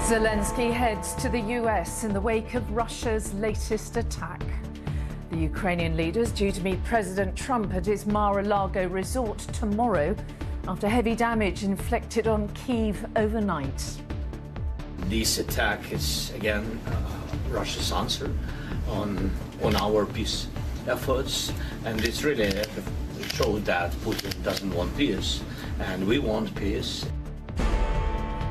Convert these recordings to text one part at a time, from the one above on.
Zelensky heads to the US in the wake of Russia's latest attack. The Ukrainian leader is due to meet President Trump at his Mar-a-Lago resort tomorrow after heavy damage inflicted on Kyiv overnight. This attack is again Russia's answer on our peace efforts, and it's really showed that Putin doesn't want peace, and we want peace.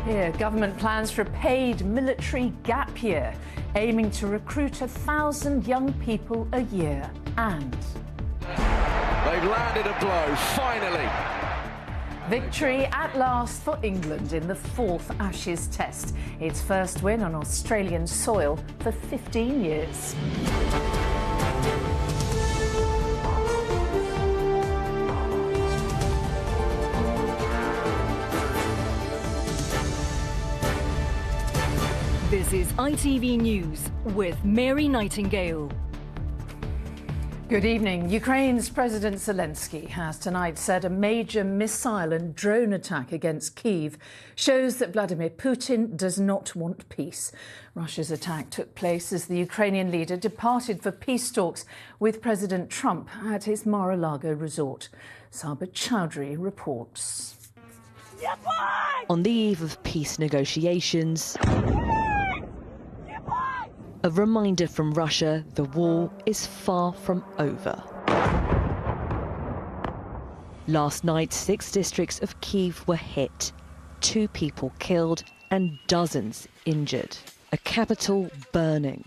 Here, government plans for a paid military gap year, aiming to recruit 1,000 young people a year. And they've landed a blow, finally. Victory at last for England in the fourth Ashes Test. Its first win on Australian soil for 15 years. This is ITV News with Mary Nightingale. Good evening. Ukraine's President Zelensky has tonight said a major missile and drone attack against Kyiv shows that Vladimir Putin does not want peace. Russia's attack took place as the Ukrainian leader departed for peace talks with President Trump at his Mar-a-Lago resort. Sabah Chowdhury reports. On the eve of peace negotiations, a reminder from Russia, the war is far from over. Last night, 6 districts of Kyiv were hit, 2 people killed and dozens injured. A capital burning,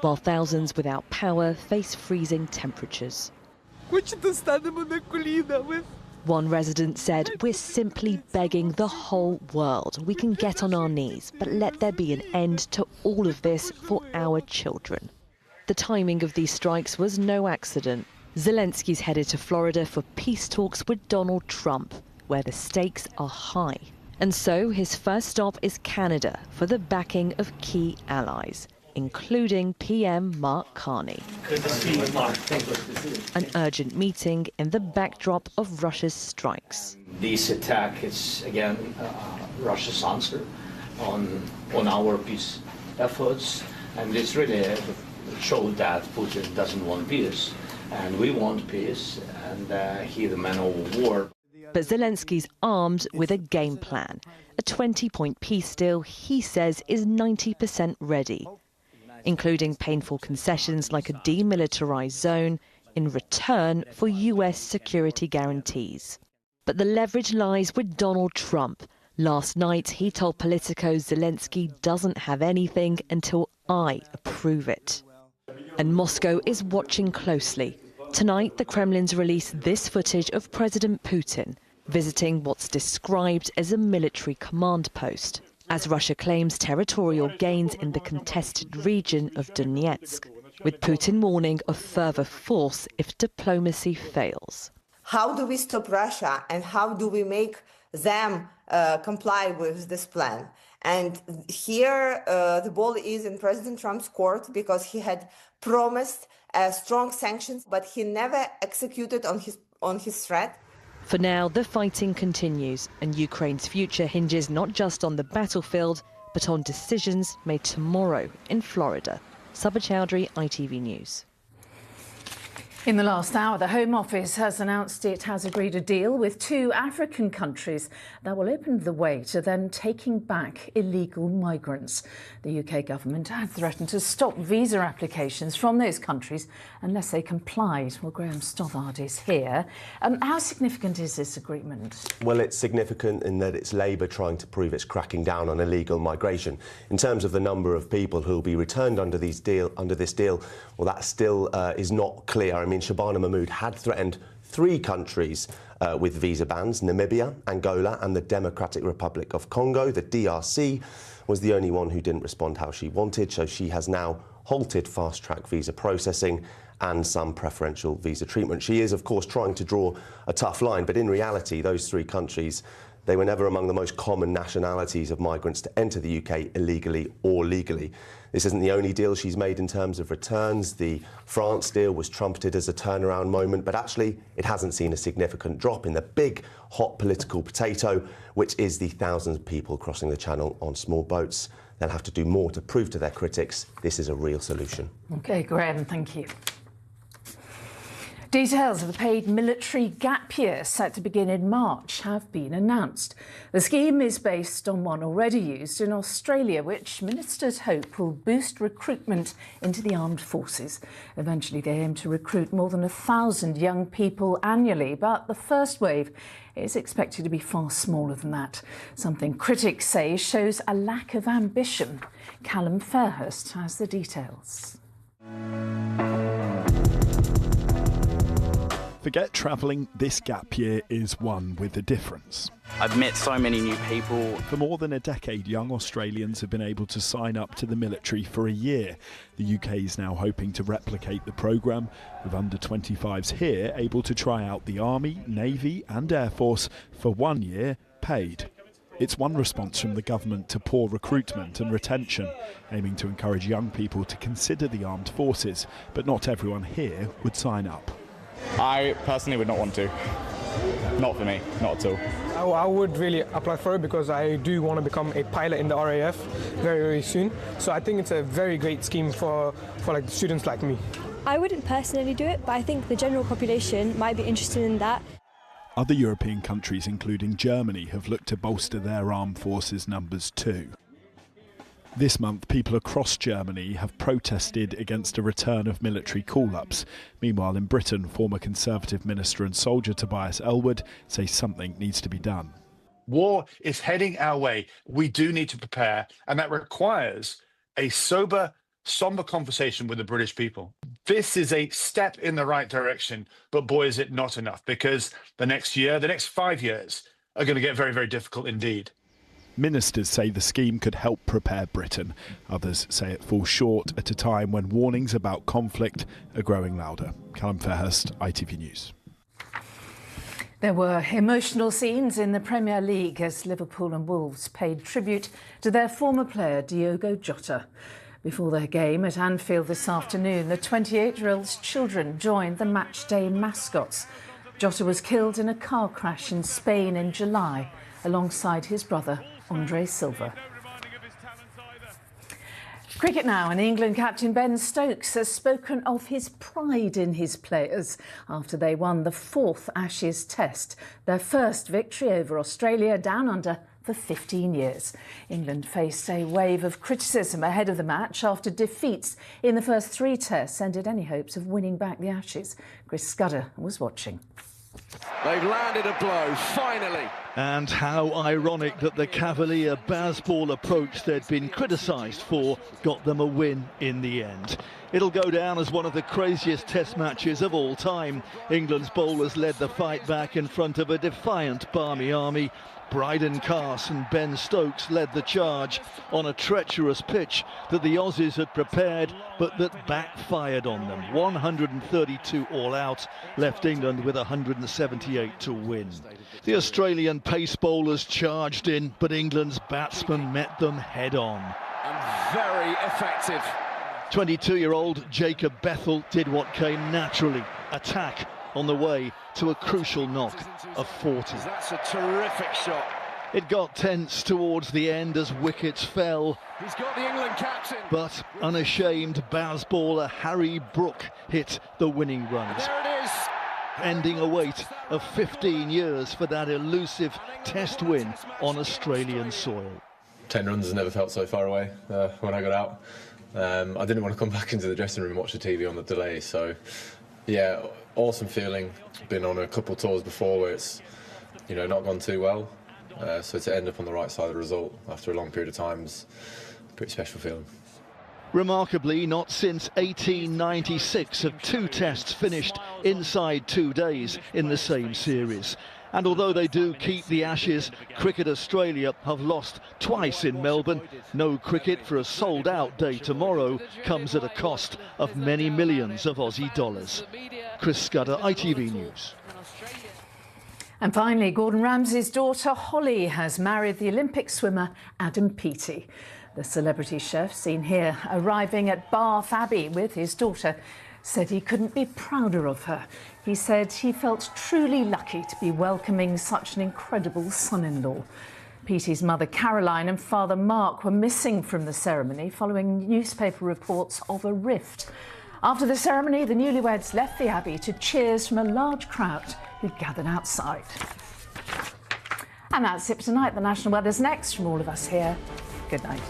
while thousands without power face freezing temperatures. One resident said, "We're simply begging the whole world. We can get on our knees, but let there be an end to all of this for our children." The timing of these strikes was no accident. Zelensky's headed to Florida for peace talks with Donald Trump, where the stakes are high. And so his first stop is Canada for the backing of key allies, including PM Mark Carney. Good to see you, Mark. Thank you. An urgent meeting in the backdrop of Russia's strikes. This attack is again Russia's answer on our peace efforts, and it's really showed that Putin doesn't want peace, and we want peace, and he's the man of war. But Zelensky's armed with a game plan. A 20-point peace deal he says is 90% ready, including painful concessions like a demilitarized zone in return for US security guarantees. But the leverage lies with Donald Trump. Last night, he told Politico Zelensky doesn't have anything until I approve it. And Moscow is watching closely. Tonight, the Kremlin's released this footage of President Putin visiting what's described as a military command post, as Russia claims territorial gains in the contested region of Donetsk, with Putin warning of further force if diplomacy fails. How do we stop Russia, and how do we make them comply with this plan? And here the ball is in President Trump's court, because he had promised strong sanctions, but he never executed on his threat. For now, the fighting continues, and Ukraine's future hinges not just on the battlefield, but on decisions made tomorrow in Florida. Sabah Chowdhury, ITV News. In the last hour, the Home Office has announced it has agreed a deal with 2 African countries that will open the way to them taking back illegal migrants. The UK government had threatened to stop visa applications from those countries unless they complied. Well, Graham Stothard is here. How significant is this agreement? Well, it's significant in that it's Labour trying to prove it's cracking down on illegal migration. In terms of the number of people who will be returned under this deal, well, that still is not clear. I mean, Shabana Mahmood had threatened 3 countries with visa bans: Namibia, Angola and the Democratic Republic of Congo. The DRC was the only one who didn't respond how she wanted, so she has now halted fast-track visa processing and some preferential visa treatment. She is, of course, trying to draw a tough line, but in reality, those 3 countries, They were never among the most common nationalities of migrants to enter the UK illegally or legally. This isn't the only deal she's made in terms of returns. The France deal was trumpeted as a turnaround moment, but actually it hasn't seen a significant drop in the big, hot political potato, which is the thousands of people crossing the Channel on small boats. They'll have to do more to prove to their critics this is a real solution. OK, Graham, thank you. Details of the paid military gap year set to begin in March have been announced. The scheme is based on one already used in Australia, which ministers hope will boost recruitment into the armed forces. Eventually, they aim to recruit more than 1,000 young people annually, but the first wave is expected to be far smaller than that, something critics say shows a lack of ambition. Callum Fairhurst has the details. Forget travelling, this gap year is one with a difference. I've met so many new people. For more than a decade, young Australians have been able to sign up to the military for a year. The UK is now hoping to replicate the programme, with under-25s here able to try out the Army, Navy and Air Force for 1 year, paid. It's one response from the government to poor recruitment and retention, aiming to encourage young people to consider the armed forces, but not everyone here would sign up. I personally would not want to. Not for me, not at all. I would really apply for it because I do want to become a pilot in the RAF very, very soon. So I think it's a very great scheme for like students like me. I wouldn't personally do it, but I think the general population might be interested in that. Other European countries, including Germany, have looked to bolster their armed forces numbers too. This month, people across Germany have protested against a return of military call-ups. Meanwhile, in Britain, former Conservative Minister and soldier Tobias Ellwood says something needs to be done. War is heading our way. We do need to prepare, and that requires a sober, somber conversation with the British people. This is a step in the right direction, but boy, is it not enough, because the next year, the next 5 years are going to get very, very difficult indeed. Ministers say the scheme could help prepare Britain. Others say it falls short at a time when warnings about conflict are growing louder. Callum Fairhurst, ITV News. There were emotional scenes in the Premier League as Liverpool and Wolves paid tribute to their former player Dio Jott. Before their game at Anfield this afternoon, the 28-year-old's children joined the matchday mascots. Jott was killed in a car crash in Spain in July, alongside his brother Andre Silva. Cricket now, and England captain Ben Stokes has spoken of his pride in his players after they won the 4th Ashes Test, their first victory over Australia down under for 15 years. England faced a wave of criticism ahead of the match after defeats in the first 3 Tests ended any hopes of winning back the Ashes. Chris Scudder was watching. They've landed a blow, finally. And how ironic that the cavalier Bazball approach they'd been criticised for got them a win in the end. It'll go down as one of the craziest Test matches of all time. England's bowlers led the fight back in front of a defiant Barmy army. Bryden Carse and Ben Stokes led the charge on a treacherous pitch that the Aussies had prepared but that backfired on them. 132 all out left England with 178 to win. The Australian pace bowlers charged in, but England's batsmen met them head on. And very effective. 22-year-old Jacob Bethel did what came naturally, attack on the way to a crucial knock of 40. That's a terrific shot. It got tense towards the end as wickets fell. He's got the England captain. But unashamed Bazballer Harry Brook hit the winning runs. There it is. Ending a wait of 15 years for that elusive Test win on Australian soil. 10 runs has never felt so far away when I got out. I didn't want to come back into the dressing room and watch the TV on the delay, so yeah, awesome feeling. Been on a couple tours before where it's, you know, not gone too well. So to end up on the right side of the result after a long period of time is a pretty special feeling. Remarkably, not since 1896 have 2 Tests finished inside 2 days in the same series. And although they do keep the Ashes, Cricket Australia have lost twice in Melbourne. No cricket for a sold-out day tomorrow comes at a cost of many millions of Aussie dollars. Chris Scudder, ITV News. And finally, Gordon Ramsay's daughter Holly has married the Olympic swimmer Adam Peaty. The celebrity chef, seen here arriving at Bath Abbey with his daughter, said he couldn't be prouder of her. He said he felt truly lucky to be welcoming such an incredible son-in-law. Peaty's mother Caroline and father Mark were missing from the ceremony following newspaper reports of a rift. After the ceremony, the newlyweds left the Abbey to cheers from a large crowd who gathered outside. And that's it for tonight. The national weather's next from all of us here. Good night.